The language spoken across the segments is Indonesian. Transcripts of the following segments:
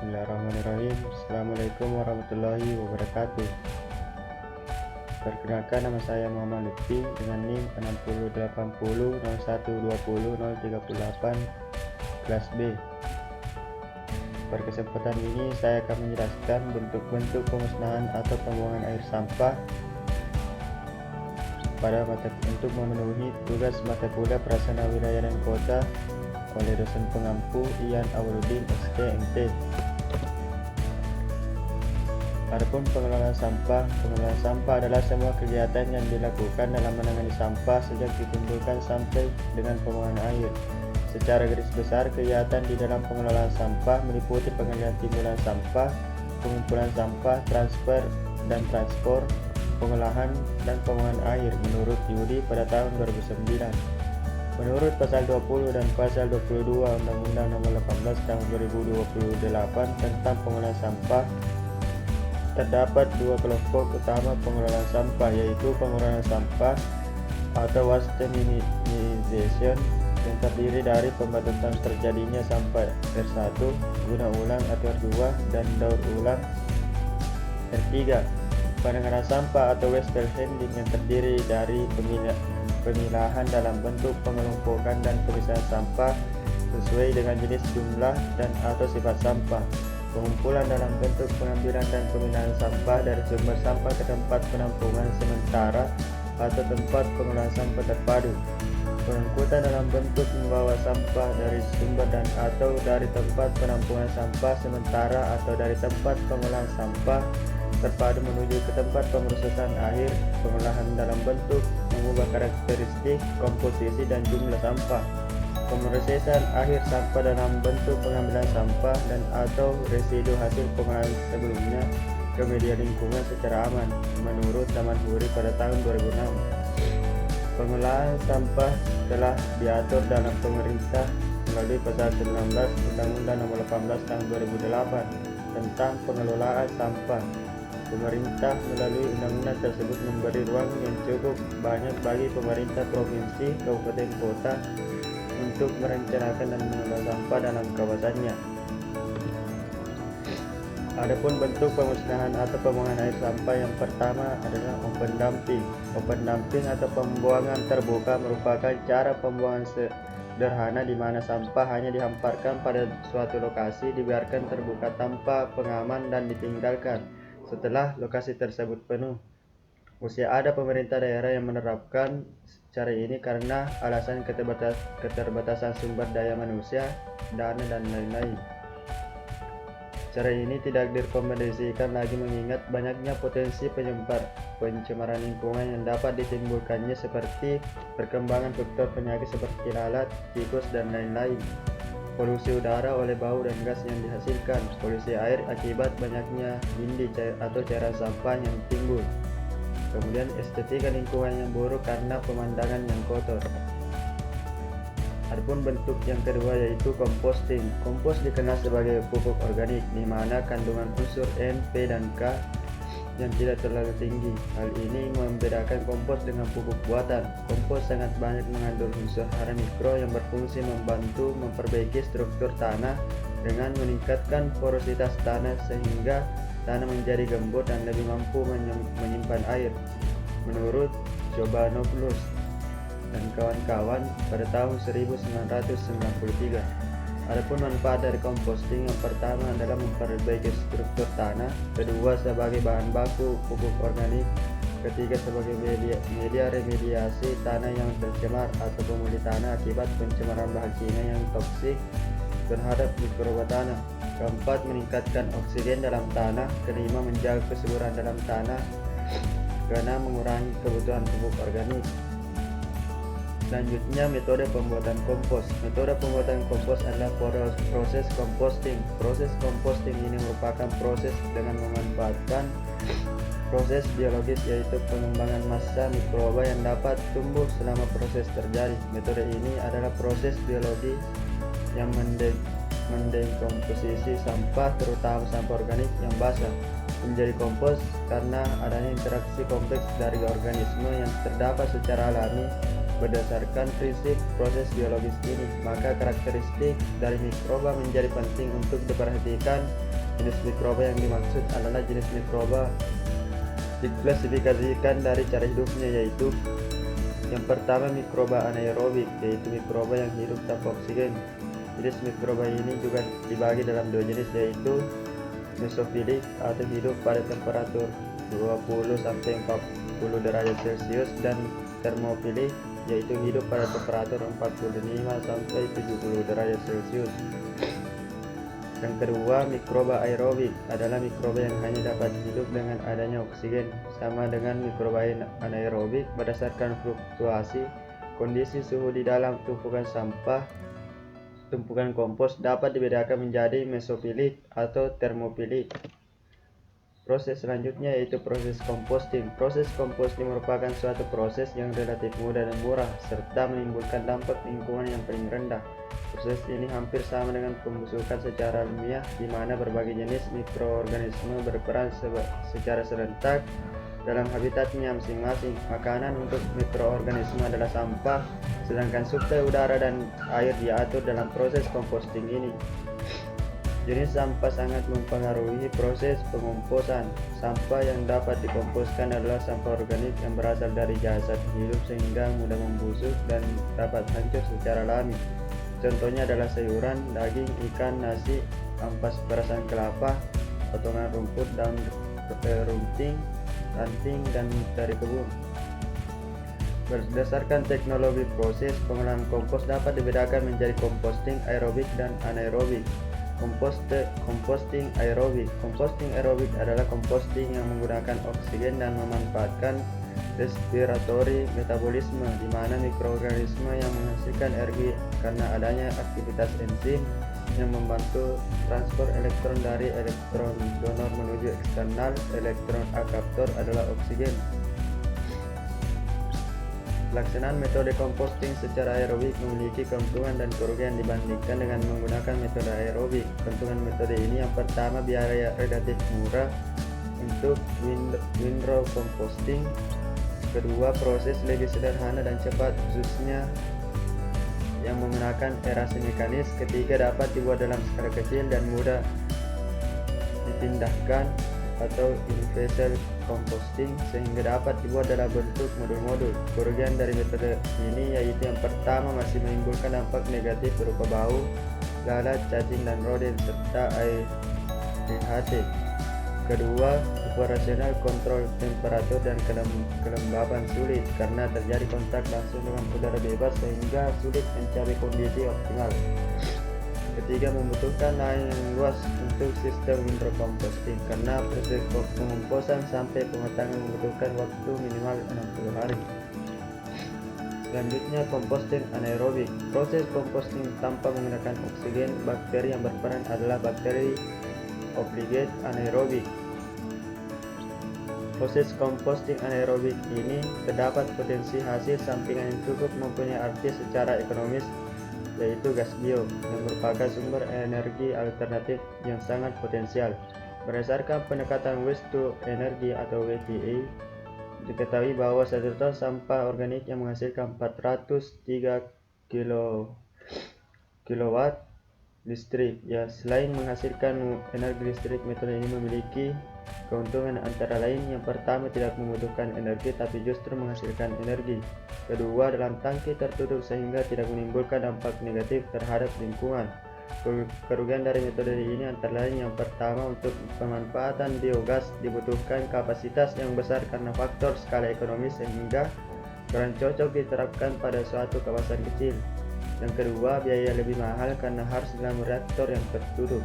Bismillahirrahmanirrahim. Assalamualaikum warahmatullahi wabarakatuh. Perkenalkan, nama saya Muhammad Lutfi dengan NIM 608001200038 kelas B. Pada kesempatan ini saya akan menjelaskan bentuk-bentuk pemusnahan atau pembuangan air sampah untuk memenuhi tugas mata kuliah Prasarana Wilayah dan Kota oleh dosen pengampu Ian Awaludin STMT. Adapun pengelolaan sampah adalah semua kegiatan yang dilakukan dalam menangani sampah sejak dikumpulkan sampai dengan pembuangan air. Secara garis besar, kegiatan di dalam pengelolaan sampah meliputi pengalihan timbulan sampah, pengumpulan sampah, transfer dan transport, pengolahan dan pembuangan air menurut Yudi pada tahun 2009. Menurut pasal 20 dan pasal 22 Undang-Undang Nomor 18 Tahun 2028 tentang pengolahan sampah, terdapat dua kelompok utama pengelolaan sampah, yaitu pengelolaan sampah atau waste minimization yang terdiri dari pembatasan terjadinya sampah R1, guna ulang atau R2, dan daur ulang R3. Penanganan sampah atau waste handling yang terdiri dari pemilahan dalam bentuk pengelompokan dan pemisahan sampah sesuai dengan jenis, jumlah, dan atau sifat sampah. Pengumpulan dalam bentuk pengambilan dan pemilahan sampah dari sumber sampah ke tempat penampungan sementara atau tempat pengolahan sampah terpadu. Pengangkutan dalam bentuk membawa sampah dari sumber dan atau dari tempat penampungan sampah sementara atau dari tempat pengolahan sampah terpadu menuju ke tempat pemrosesan akhir. Pengolahan dalam bentuk mengubah karakteristik, komposisi, dan jumlah sampah. Pemrosesan akhir sampah dalam bentuk pengambilan sampah dan atau residu hasil pengolahan sebelumnya ke media lingkungan secara aman menurut Taman Huri pada tahun 2006. Pengolahan sampah telah diatur dalam pemerintah melalui pasal 19 Undang-Undang Nomor 18 Tahun 2008 tentang pengelolaan sampah. Pemerintah melalui undang-undang tersebut memberi ruang yang cukup banyak bagi pemerintah provinsi, kabupaten, kota untuk merencanakan dan mengelola sampah dalam kawasannya. Adapun bentuk pemusnahan atau pembuangan air sampah yang pertama adalah open dumping. Open dumping atau pembuangan terbuka merupakan cara pembuangan sederhana di mana sampah hanya dihamparkan pada suatu lokasi, dibiarkan terbuka tanpa pengaman dan ditinggalkan setelah lokasi tersebut penuh. Masih ada pemerintah daerah yang menerapkan cara ini karena alasan keterbatasan sumber daya manusia, dana, dan lain-lain. Cara ini tidak direkomendasikan lagi mengingat banyaknya potensi pencemaran lingkungan yang dapat ditimbulkannya seperti perkembangan faktor penyakit seperti lalat, tikus, dan lain-lain. Polusi udara oleh bau dan gas yang dihasilkan, polusi air akibat banyaknya lindi atau cairan sampah yang timbul. Kemudian estetika lingkungan yang buruk karena pemandangan yang kotor. Adapun bentuk yang kedua yaitu composting. Kompos dikenal sebagai pupuk organik di mana kandungan unsur N, P, dan K yang tidak terlalu tinggi. Hal ini membedakan kompos dengan pupuk buatan. Kompos sangat banyak mengandung unsur hara mikro yang berfungsi membantu memperbaiki struktur tanah dengan meningkatkan porositas tanah sehingga tanah menjadi gembur dan lebih mampu menyimpan air. Menurut Jobanopoulos dan kawan-kawan pada tahun 1993. Adapun manfaat dari composting, yang pertama adalah memperbaiki struktur tanah, kedua sebagai bahan baku pupuk organik, ketiga sebagai media remediasi tanah yang tercemar atau pemulih tanah akibat pencemaran bahan kimia yang toksik terhadap mikroba tanah, keempat meningkatkan oksigen dalam tanah, kelima menjaga kesuburan dalam tanah, karena mengurangi kebutuhan pupuk organik. Selanjutnya, metode pembuatan kompos. Metode pembuatan kompos adalah proses composting. Proses composting ini merupakan proses dengan memanfaatkan proses biologis, yaitu pengembangan massa mikroba yang dapat tumbuh selama proses terjadi. Metode ini adalah proses biologi yang mendekomposisi sampah, terutama sampah organik yang basah, menjadi kompos karena adanya interaksi kompleks dari organisme yang terdapat secara alami Berdasarkan prinsip proses biologis ini, maka karakteristik dari mikroba menjadi penting untuk diperhatikan. Jenis mikroba yang dimaksud adalah jenis mikroba diklasifikasikan dari cara hidupnya, yaitu yang pertama mikroba anaerobik, yaitu mikroba yang hidup tanpa oksigen. Jenis mikroba ini juga dibagi dalam dua jenis, yaitu mesofilik atau hidup pada temperatur 20-40 derajat Celcius dan termofilik, yaitu hidup pada temperatur 45-70 derajat Celcius. Yang kedua, mikroba aerobik adalah mikroba yang hanya dapat hidup dengan adanya oksigen, sama dengan mikroba anaerobik. Berdasarkan fluktuasi kondisi suhu di dalam tumpukan sampah, tumpukan kompos dapat dibedakan menjadi mesofilik atau termofilik. Proses selanjutnya yaitu proses composting. Proses composting merupakan suatu proses yang relatif mudah dan murah, serta menimbulkan dampak lingkungan yang paling rendah. Proses ini hampir sama dengan pembusukan secara alamiah, di mana berbagai jenis mikroorganisme berperan secara serentak dalam habitatnya masing-masing. Makanan untuk mikroorganisme adalah sampah, sedangkan suplai udara dan air diatur dalam proses composting ini. Jenis sampah sangat mempengaruhi proses pengomposan. Sampah yang dapat dikomposkan adalah sampah organik yang berasal dari jasad hidup sehingga mudah membusuk dan dapat hancur secara alami. Contohnya adalah sayuran, daging, ikan, nasi, ampas perasan kelapa, potongan rumput, daun runting, ranting, dan dari kebun. Berdasarkan teknologi proses pengolahan kompos dapat dibedakan menjadi composting aerobik dan anaerobik. Composting aerobik. Composting aerobik adalah composting yang menggunakan oksigen dan memanfaatkan respiratory metabolisme, di mana mikroorganisme yang menghasilkan energi karena adanya aktivitas enzim yang membantu transfer elektron dari elektron donor menuju eksternal. Elektron akaptor adalah oksigen. Pelaksanaan metode composting secara aerobik memiliki keuntungan dan kerugian dibandingkan dengan menggunakan metode aerobik. Keuntungan metode ini yang pertama, biaya relatif murah untuk windrow composting. Kedua, proses lebih sederhana dan cepat, khususnya yang menggunakan aerasi mekanis. Ketiga, dapat dibuat dalam skala kecil dan mudah dipindahkan atau in-vessel composting, sehingga dapat dibuat dalam bentuk modul-modul. Kerugian dari metode ini yaitu yang pertama, masih menimbulkan dampak negatif berupa bau, lalat, cacing, dan rodent, serta AEHT. Kedua, operasional kontrol temperatur dan kelembaban sulit karena terjadi kontak langsung dengan udara bebas sehingga sulit mencapai kondisi optimal. Ketiga, membutuhkan lahan yang luas untuk sistem windrow composting karena proses pengomposan sampai pematangan membutuhkan waktu minimal 60 hari. Selanjutnya, composting anaerobik. Proses composting tanpa menggunakan oksigen. Bakteri yang berperan adalah bakteri obligate anaerobik. Proses composting anaerobik ini terdapat potensi hasil sampingan yang cukup mempunyai arti secara ekonomis, yaitu gas bio, yang merupakan sumber energi alternatif yang sangat potensial. Berdasarkan pendekatan waste to energy atau WTE, diketahui bahwa 1 ton sampah organik yang menghasilkan 403 kilowatt listrik. Ya, selain menghasilkan energi listrik, metode ini memiliki keuntungan antara lain. Yang pertama, tidak membutuhkan energi tapi justru menghasilkan energi. Kedua, dalam tangki tertutup sehingga tidak menimbulkan dampak negatif terhadap lingkungan. Kerugian dari metode ini antara lain, yang pertama, untuk pemanfaatan biogas dibutuhkan kapasitas yang besar karena faktor skala ekonomis sehingga kurang cocok diterapkan pada suatu kawasan kecil. Yang kedua, biaya lebih mahal karena harus dalam reaktor yang tertutup.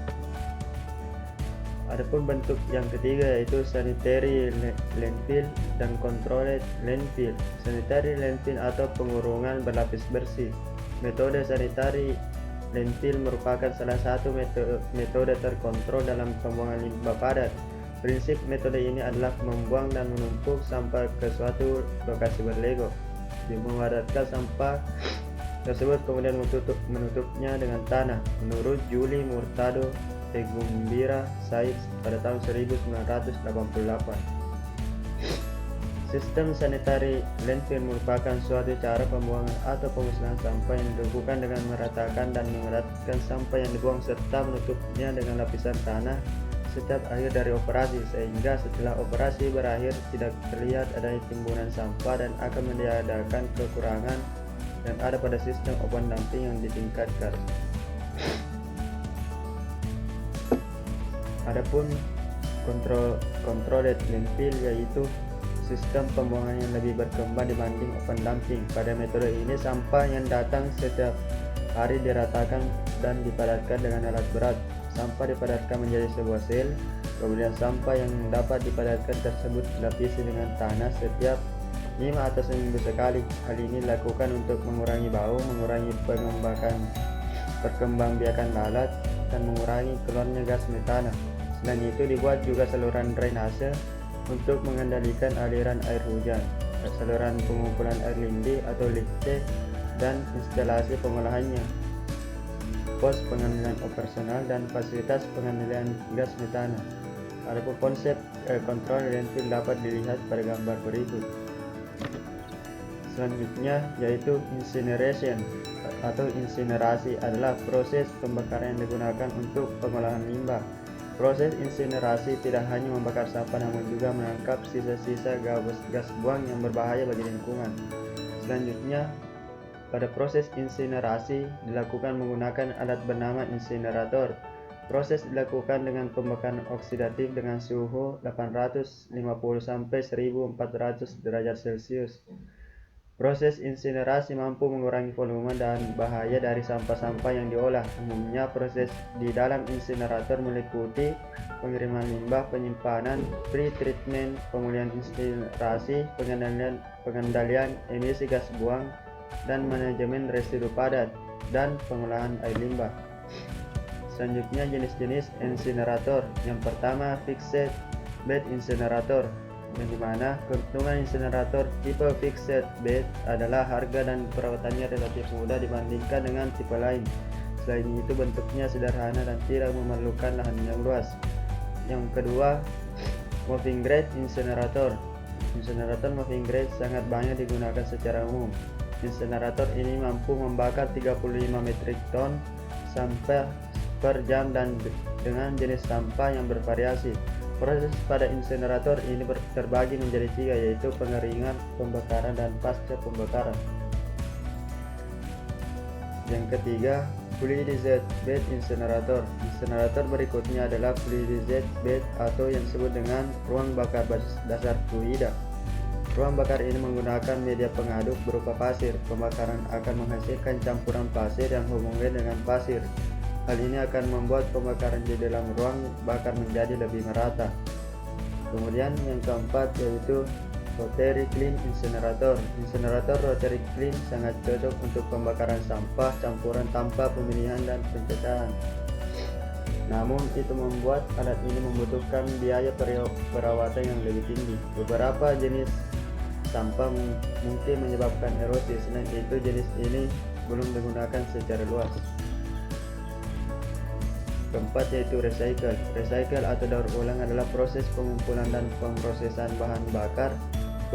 Adapun bentuk yang ketiga yaitu sanitary landfill dan controlled landfill. Sanitary landfill atau pengurungan berlapis bersih. Metode sanitary landfill merupakan salah satu metode terkontrol dalam pembuangan limbah padat. Prinsip metode ini adalah membuang dan menumpuk sampah ke suatu lokasi berlego. Memadatkan sampah tersebut kemudian menutupnya dengan tanah. Menurut Julie Murtado Tegumbira Said pada tahun 1988, Sistem sanitary landfill merupakan suatu cara pembuangan atau pemusnahan sampah yang dilakukan dengan meratakan dan mengeratkan sampah yang dibuang serta menutupnya dengan lapisan tanah setiap akhir dari operasi, sehingga setelah operasi berakhir tidak terlihat adanya timbunan sampah dan akan meniadakan kekurangan yang ada pada sistem open dumping yang ditingkatkan. Adapun controlled landfill yaitu sistem pembuangan yang lebih berkembang dibanding open dumping. Pada metode ini sampah yang datang setiap hari diratakan dan dipadatkan dengan alat berat. Sampah dipadatkan menjadi sebuah sel, kemudian sampah yang dapat dipadatkan tersebut dilapisi dengan tanah setiap 5 atau seminggu sekali. Hal ini dilakukan untuk mengurangi bau, mengurangi perkembangbiakan lalat, dan mengurangi keluarnya gas metana. Selain itu dibuat juga saluran drainase untuk mengendalikan aliran air hujan, saluran pengumpulan air lindi atau lift, dan instalasi pengolahannya, pos pengaliran operasional, dan fasilitas pengaliran gas metana. Adapun konsep kontrol landfill dapat dilihat pada gambar berikut. Selanjutnya yaitu incineration atau insinerasi adalah proses pembakaran yang digunakan untuk pengolahan limbah. Proses insinerasi tidak hanya membakar sampah namun juga menangkap sisa-sisa gas buang yang berbahaya bagi lingkungan. Selanjutnya, pada proses insinerasi dilakukan menggunakan alat bernama insinerator. Proses dilakukan dengan pembakaran oksidatif dengan suhu 850 sampai 1400 derajat Celcius. Proses insinerasi mampu mengurangi volume dan bahaya dari sampah-sampah yang diolah. Umumnya proses di dalam insinerator meliputi pengiriman limbah, penyimpanan, pre-treatment, pemulihan incinerasi, pengendalian emisi gas buang, dan manajemen residu padat, dan pengolahan air limbah. Selanjutnya jenis-jenis insinerator. Yang pertama fixed bed insinerator, yang dimana keuntungan insinerator tipe fixed bed adalah harga dan perawatannya relatif mudah dibandingkan dengan tipe lain. Selain itu bentuknya sederhana dan tidak memerlukan lahan yang luas. Yang kedua, moving grade insinerator. Insinerator moving grade sangat banyak digunakan secara umum. Insinerator ini mampu membakar 35 metrik ton sampah per jam dan dengan jenis sampah yang bervariasi. Proses pada insinerator ini terbagi menjadi 3, yaitu pengeringan, pembakaran, dan pasca pembakaran. Yang ketiga, fluidized bed insinerator. Insinerator berikutnya adalah fluidized bed atau yang disebut dengan ruang bakar dasar fluida. Ruang bakar ini menggunakan media pengaduk berupa pasir. Pembakaran akan menghasilkan campuran pasir yang homogeen dengan pasir. Hal ini akan membuat pembakaran di dalam ruang bakar menjadi lebih merata. Kemudian yang keempat yaitu rotary clean incinerator. Incinerator rotary clean sangat cocok untuk pembakaran sampah campuran tanpa pemilihan dan pencecahan. Namun itu membuat alat ini membutuhkan biaya perawatan yang lebih tinggi. Beberapa jenis sampah mungkin menyebabkan erosi, selain itu jenis ini belum digunakan secara luas. Keempat yaitu recycle. Recycle atau daur ulang adalah proses pengumpulan dan pemrosesan bahan bakar,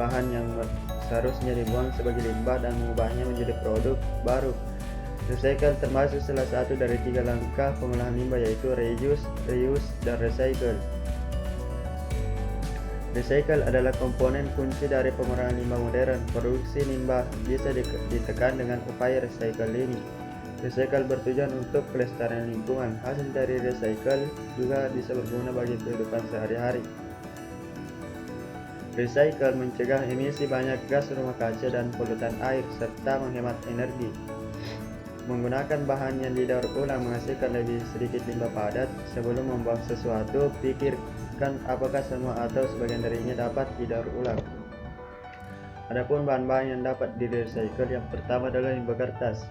bahan yang seharusnya dibuang sebagai limbah dan mengubahnya menjadi produk baru. Recycle termasuk salah satu dari 3 langkah pengolahan limbah yaitu reuse, reuse, dan recycle. Recycle adalah komponen kunci dari pengurangan limbah modern. Produksi limbah bisa ditekan dengan upaya recycle ini. Recycle bertujuan untuk kelestarian lingkungan. Hasil dari recycle juga bisa berguna bagi kehidupan sehari-hari. Recycle mencegah emisi banyak gas rumah kaca dan polutan air serta menghemat energi. Menggunakan bahan yang didaur ulang menghasilkan lebih sedikit limbah padat. Sebelum membuang sesuatu, pikirkan apakah semua atau sebagian darinya dapat didaur ulang. Adapun bahan-bahan yang dapat di-recycle, yang pertama adalah limbah kertas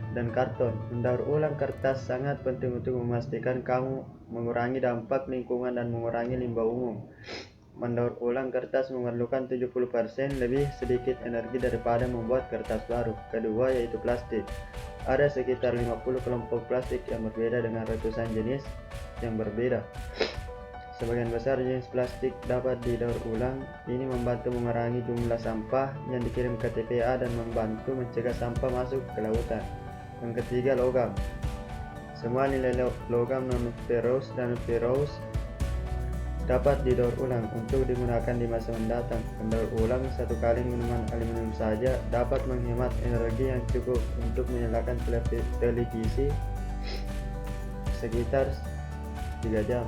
dan karton. Mendaur ulang kertas sangat penting untuk memastikan kamu mengurangi dampak lingkungan dan mengurangi limbah umum. Mendaur ulang kertas memerlukan 70% lebih sedikit energi daripada membuat kertas baru. Kedua yaitu plastik. Ada sekitar 50 kelompok plastik yang berbeda dengan ratusan jenis yang berbeda. Sebagian besar jenis plastik dapat didaur ulang. Ini membantu mengurangi jumlah sampah yang dikirim ke TPA dan membantu mencegah sampah masuk ke lautan. Yang ketiga, logam. Semua nilai logam non-ferrous dan ferrous dapat didaur ulang untuk digunakan di masa mendatang. Mendaur ulang satu kali minuman aluminium saja dapat menghemat energi yang cukup untuk menyalakan televisi sekitar 3 jam.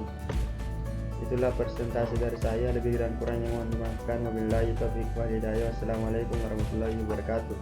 Itulah presentasi dari saya, lebih dan kurangnya mohon dimaafkan. Wabillahi taufiq wal hidayah. Wassalamualaikum warahmatullahi wabarakatuh.